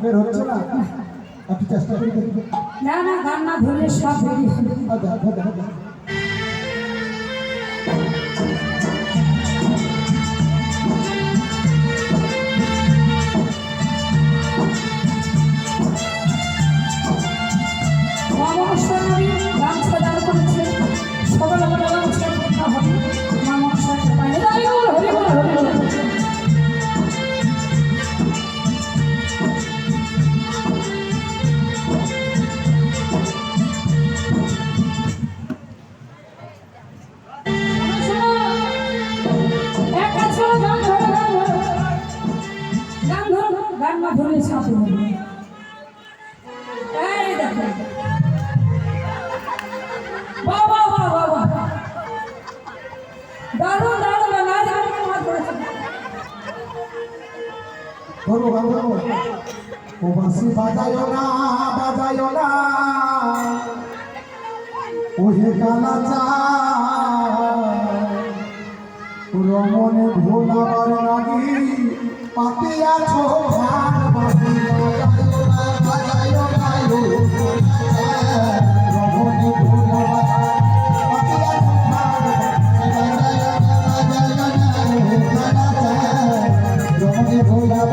বের হচ্ছে না, একটু চেষ্টা করি। না না, গান না ধরলে সব বেরিয়ে যাবে। ও বাঁশি বাজায়ো না, বাজায়ো না, ওহে গালা চা রমনে ভোলাবার লাগি পাতিয়াছো ভার বাঁশি বাজায়ো না, বাজায়ো না, রমনে ভোলাবার পাতিয়াছো ভার বাজায়ো না, ওহে গালা চা রমনে ভোলাবার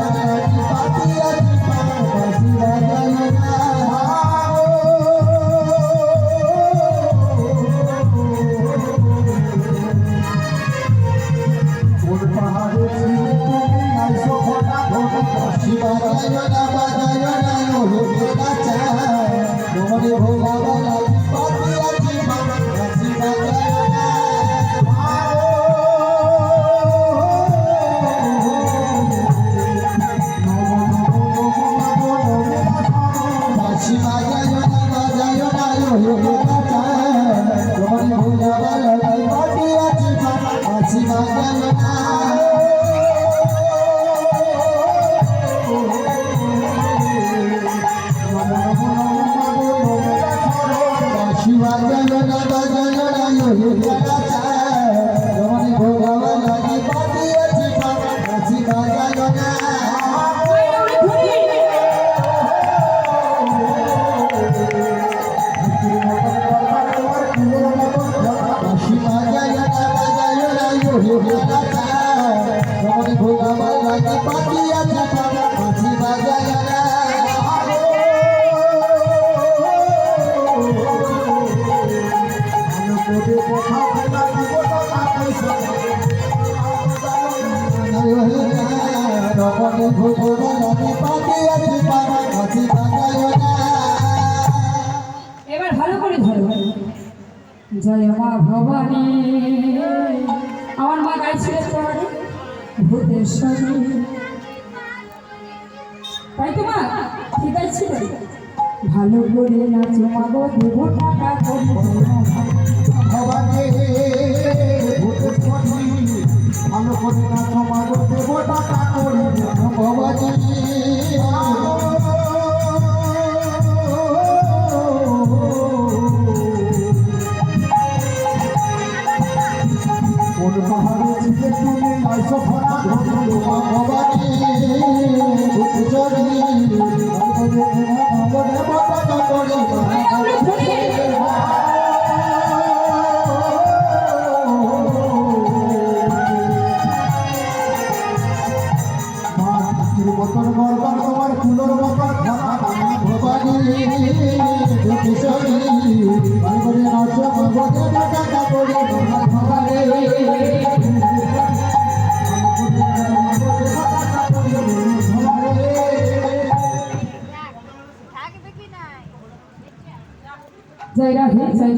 লাগি পাতিয়াছো ভার বাঁশি বাজায়ো না। এবার ভালো করে ধরো। জয় মা ভবানী, আমার মা গাইছিল তোমার ভূতেশ্বরী, তাই তো মা ঠিক আছে। ভালো করে নাচো মা গো, দেব টাকা করি ভবানী ভূতেশ্বরী, ভালো করে নাচো মা গো, দেব টাকা করি ভবানী। কোন পাহাড়ে ছিলে তুমি আইসো ভরা ধরো ভবানী ভূতেশ্বরী, ভালো করে দেব টাকা করি মতন গর্বন তোমার ফুলোর মতন খানা ভবানী ভূতেশ্বরী, ভালো করে নাচো ভগবতী টাকা করি ভবানী। জয় রাধে জয়